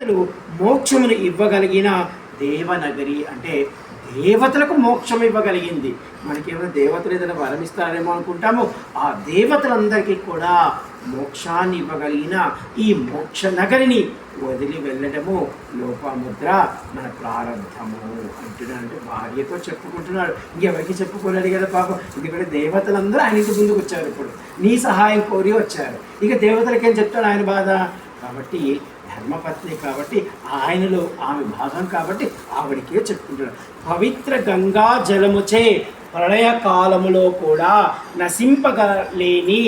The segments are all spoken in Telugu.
అసలు మోక్షమును ఇవ్వగలిగిన దేవనగరి అంటే దేవతలకు మోక్షం ఇవ్వగలిగింది. మనకేమైనా దేవతలు ఏదైనా వరం ఇస్తారేమో అనుకుంటాము. ఆ దేవతలందరికీ కూడా మోక్షాన్ని ఇవ్వగలిగిన ఈ మోక్ష నగరిని వదిలి వెళ్ళడము లోపాముద్ర మన ప్రారంభము అంటున్నాడు. అంటే భార్యతో చెప్పుకుంటున్నాడు, ఇంకెవరికి చెప్పుకోలేడు కదా పాపం. ఎందుకంటే దేవతలందరూ ఆయన ఇంటి ముందుకు వచ్చారు, ఇప్పుడు నీ సహాయం కోరి వచ్చారు. ఇక దేవతలకేం చెప్తాడు ఆయన బాధ. కాబట్టి ధర్మపత్ని కాబట్టి ఆయనలో ఆమె భాగం కాబట్టి ఆవిడికే చెప్పుకుంటున్నాడు. పవిత్ర గంగా జలముచే ప్రళయకాలములో కూడా నశింపగలేని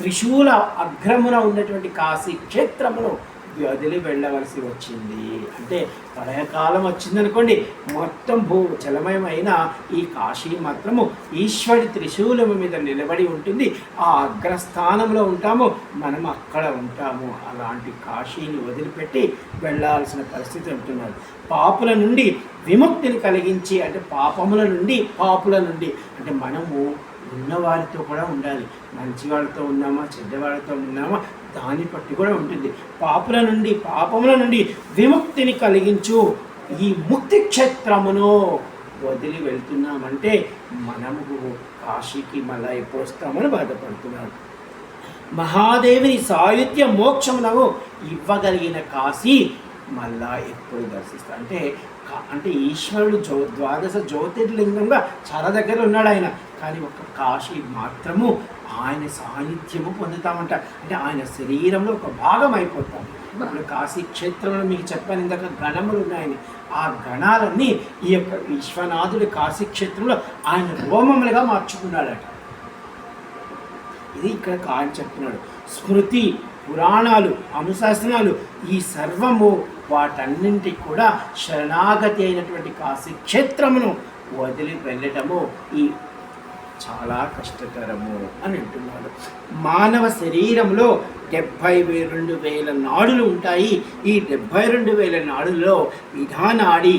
త్రిశూల అగ్రమున ఉన్నటువంటి కాశీ క్షేత్రమును వదిలి వెళ్ళవలసి వచ్చింది. అంటే ప్రళయకాలం వచ్చిందనుకోండి, మొత్తం జలమయమైన ఈ కాశీ మాత్రము ఈశ్వరి త్రిశూలము మీద నిలబడి ఉంటుంది. ఆ అగ్రస్థానంలో ఉంటాము, మనం అక్కడ ఉంటాము. అలాంటి కాశీని వదిలిపెట్టి వెళ్ళాల్సిన పరిస్థితి ఉంటున్నారు. పాపుల నుండి విముక్తిని కలిగించి, అంటే పాపముల నుండి పాపుల నుండి అంటే మనము ఉన్నవారితో కూడా ఉండాలి. మంచి వాళ్ళతో ఉన్నామా చెడ్డవాళ్ళతో ఉన్నామా దాన్ని బట్టి కూడా ఉంటుంది. పాపముల నుండి విముక్తిని కలిగించు ఈ ముక్తి క్షేత్రమును వదిలి వెళ్తున్నామంటే మనము కాశీకి మళ్ళా ఎప్పుడు వస్తామని బాధపడుతున్నాడు. మహాదేవిని సాయుధ్య మోక్షమునకు ఇవ్వగలిగిన కాశీ మళ్ళా ఎప్పుడు దర్శిస్తా అంటే ఈశ్వరుడు ద్వాదశ జ్యోతిర్లింగంగా చాలా దగ్గర ఉన్నాడు ఆయన. కానీ ఒక కాశీ మాత్రము ఆయన సాన్నిధ్యము పొందుతామంట. అంటే ఆయన శరీరంలో ఒక భాగం అయిపోతాం. ఇప్పుడు కాశీ క్షేత్రంలో మీకు చెప్పాను ఇందాక గణములు ఉన్నాయని, ఆ గణాలన్నీ ఈ యొక్క విశ్వనాథుడి కాశీ క్షేత్రంలో ఆయన రోమములుగా మార్చుకున్నాడట. ఇది ఇక్కడ ఆయన చెప్తున్నాడు. స్మృతి పురాణాలు అనుశాసనాలు ఈ సర్వము వాటన్నింటికి కూడా శరణాగతి అయినటువంటి కాశీ క్షేత్రమును వదిలి వెళ్ళటము ఈ చాలా కష్టతరము అని అంటున్నాడు. మానవ శరీరంలో 72,000 నాడులు ఉంటాయి. ఈ 72,000 నాడుల్లో విధానాడి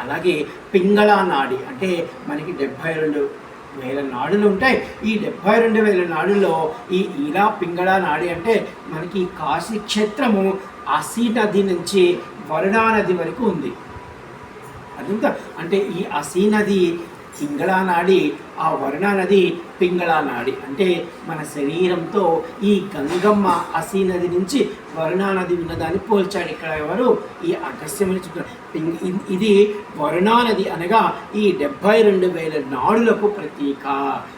అలాగే పింగళా నాడి అంటే మనకి 72,000 నాడులు ఉంటాయి. ఈ 72,000 నాడుల్లో ఈ ఇలా పింగళా నాడి అంటే మనకి కాశీ క్షేత్రము అసీ నది నుంచి వరుణా నది వరకు ఉంది. అదంతా అంటే ఈ అసీ నది పింగళా నాడి, ఆ వరుణా నది పింగళా నాడి. అంటే మన శరీరంతో ఈ గంగమ్మ అసీ నది నుంచి వరుణా నది ఉన్నదాన్ని పోల్చాడు. ఇక్కడ ఎవరు ఈ అగస్త్యమని చెప్తారు. ఇది వరుణా నది అనగా ఈ 72,000 నాడులకు ప్రతీక.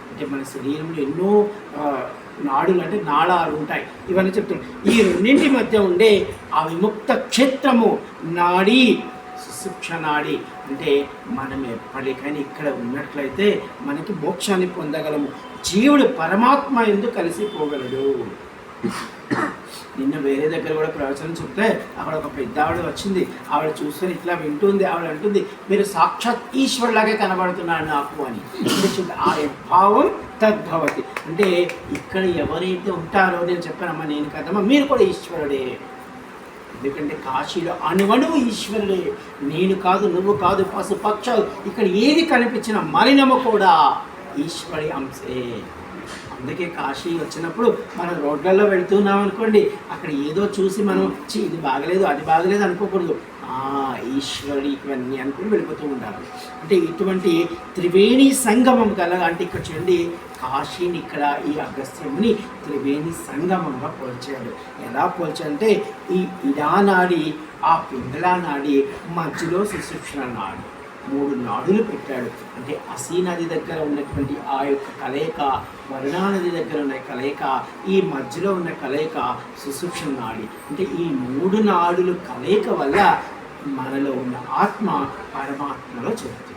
అంటే మన శరీరంలో ఎన్నో నాడులు అంటే నాళాలు ఉంటాయి, ఇవన్నీ చెప్తున్నాడు. ఈ రెండింటి మధ్య ఉండే ఆ విముక్త క్షేత్రము నాడి సుషుప్త నాడి. అంటే మనం ఎప్పటికైనా ఇక్కడ ఉన్నట్లయితే మనకి మోక్షాన్ని పొందగలము. జీవుడు పరమాత్మ ఎందుకు కలిసిపోగలడు. నిన్న వేరే దగ్గర కూడా ప్రవచనం చెప్తే అక్కడ ఒక పెద్ద ఆవిడ వచ్చింది. ఆవిడ చూసుకొని ఇట్లా వింటుంది. ఆవిడ అంటుంది, మీరు సాక్షాత్ ఈశ్వరులాగే కనబడుతున్నాడు నాకు అని. ఆ భావం తద్భవతి. అంటే ఇక్కడ ఎవరైతే ఉంటారో నేను చెప్పానమ్మా, నేను కదమ్మా, మీరు కూడా ఈశ్వరుడే. ఎందుకంటే కాశీలో అణువణువు ఈశ్వరుడే. నేను కాదు, నువ్వు కాదు, పశు పక్షాలు ఇక్కడ ఏది కనిపించిన మలినము కూడా ఈశ్వరి అంశే. అందుకే కాశీ వచ్చినప్పుడు మనం రోడ్లలో వెళ్తున్నాం అనుకోండి, అక్కడ ఏదో చూసి మనం ఇది బాగలేదు అది బాగలేదు అనుకోకూడదు. ఈశ్వరి ఇవన్నీ అనుకుని వెళ్ళిపోతూ ఉండాలి. అంటే ఇటువంటి త్రివేణి సంగమం కల అంటే ఇక్కడ చూడండి, కాశీని ఇక్కడ ఈ అగస్త్యముని త్రివేణి సంగమంగా పోల్చాడు. ఎలా పోల్చాడంటే ఈ ఇడానాడి ఆ పింగళా నాడి మధ్యలో సుషుప్త నాడి 3 నాడులు పెట్టాడు. అంటే అసీ నది దగ్గర ఉన్నటువంటి ఆ యొక్క కలయిక, వరుణా నది దగ్గర ఉన్న కలయిక, ఈ మధ్యలో ఉన్న కలయిక సుషుప్త నాడి. అంటే ఈ 3 నాడులు కలయిక వల్ల మనలో ఉన్న ఆత్మ పరమాత్మలో చెప్తుంది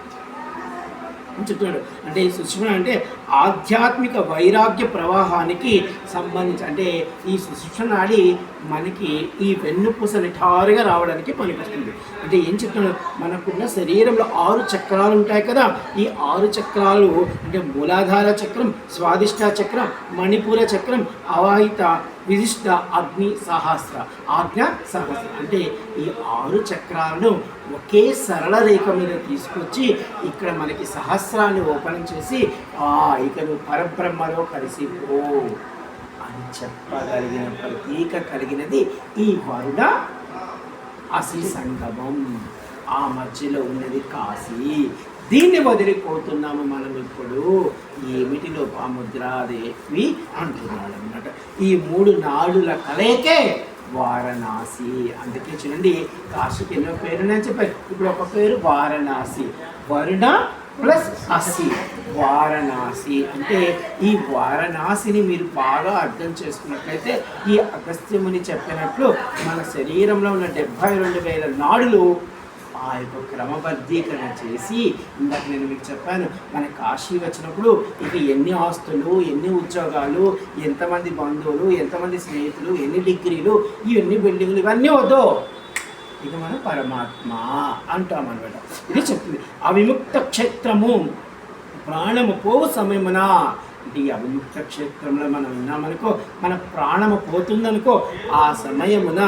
చెప్తున్నాడు. అంటే సుషుప్త అంటే ఆధ్యాత్మిక వైరాగ్య ప్రవాహానికి సంబంధించి, అంటే ఈ సుషుప్త నాడి మనకి ఈ వెన్నుపూస నిఠారుగా రావడానికి పనికొస్తుంది. అంటే ఏం చెప్తున్నాడు, మనకున్న శరీరంలో 6 చక్రాలు ఉంటాయి కదా. ఈ 6 చక్రాలు అంటే మూలాధార చక్రం, స్వాదిష్ట చక్రం, మణిపూర చక్రం, అవాహిత, విశిష్ట, అగ్ని, సహస్ర, ఆజ్ఞ, సహస్ర. అంటే ఈ 6 చక్రాలను ఒకే సరళ రేఖ మీద తీసుకొచ్చి ఇక్కడ మనకి సహస్రాన్ని ఓపెన్ చేసి ఇక నువ్వు పరబ్రహ్మలో కలిసిపో అని చెప్పగలిగిన ప్రతీక కలిగినది ఈ వరుణ అసి సంగమం, ఆ మధ్యలో ఉన్నది కాశీ. దీన్ని వదిలిపోతున్నాము మనం ఇప్పుడు. ఏమిటి లోపాముద్రాదేవి అంటున్నాడు అనమాట. ఈ 3 నాడుల కలయికే వారణాసి. అందుకే చూడండి, కాశీకి ఎన్నో పేరు నేను చెప్పాను. ఇప్పుడు ఒక పేరు వారణాసి, వరుణ ప్లస్ అసి, వారణాసి. అంటే ఈ వారణాసిని మీరు బాగా అర్థం చేసుకున్నట్లయితే, ఈ అగస్త్యముని చెప్పినట్లు మన శరీరంలో ఉన్న 72,000 నాడులు ఆ యొక్క క్రమబద్ధీకరణ చేసి, ఇందాక నేను మీకు చెప్పాను, మన కాశీ వచ్చినప్పుడు ఇక ఎన్ని ఆస్తులు, ఎన్ని ఉద్యోగాలు, ఎంతమంది బంధువులు, ఎంతమంది స్నేహితులు, ఎన్ని డిగ్రీలు, ఇవన్నీ బిల్డింగ్లు, ఇవన్నీ వద్దు. ఇక మనం పరమాత్మ అంటాం అనమాట. ఇది చెప్తుంది. అవిముక్త క్షేత్రము ప్రాణము పోవు సమయమున. అంటే ఈ అవిముక్త క్షేత్రంలో మనం ఉన్నామనుకో, మన ప్రాణము పోతుందనుకో, ఆ సమయమున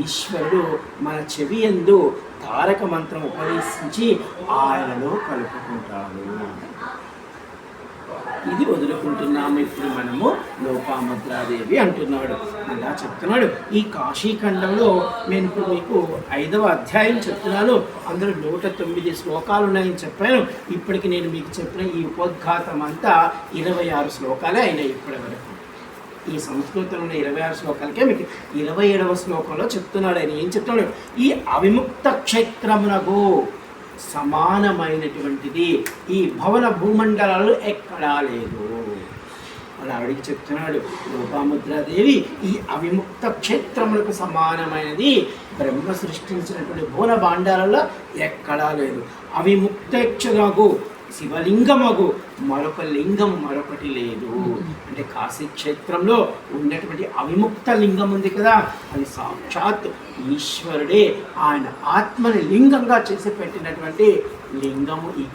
ఈశ్వరుడు మన చెవి యందు తారక మంత్రం ఉపదేశించి ఆయనలో కలుపుకుంటాడు. ఇది వదులుకుంటున్నాము ఇప్పుడు మనము లోపాముద్రాదేవి అంటున్నాడు. అలా చెప్తున్నాడు. ఈ కాశీఖండంలో నేను ఇప్పుడు మీకు 5వ అధ్యాయం చెప్తున్నాను. అందులో 109 శ్లోకాలు ఉన్నాయని చెప్పాను. ఇప్పటికి నేను మీకు చెప్పిన ఈ ఉపోద్ఘాతం అంతా 26 శ్లోకాలే అయినాయి ఇప్పటి వరకు. ఈ సంస్కృతంలో ఉన్న 26 శ్లోకాలకే మీకు 27వ శ్లోకంలో చెప్తున్నాడు. ఆయన ఏం చెప్తున్నాడు? ఈ అవిముక్త క్షేత్రమునకు సమానమైనటువంటిది ఈ భవన భూమండలాలు ఎక్కడా లేదు. అలా అడిగి చెప్తున్నాడు లోపాముద్రాదేవి. ఈ అవిముక్త క్షేత్రములకు సమానమైనది బ్రహ్మ సృష్టించినటువంటి భువన భాండాలలో ఎక్కడా లేదు. అవిముక్తేక్షకు శివలింగమగు మరొక లింగం మరొకటి లేదు. అంటే కాశీ క్షేత్రంలో ఉన్నటువంటి అవిముక్త లింగం ఉంది కదా, అది సాక్షాత్ ఈశ్వరుడే ఆయన ఆత్మని లింగంగా చేసి పెట్టినటువంటి లింగము ఈ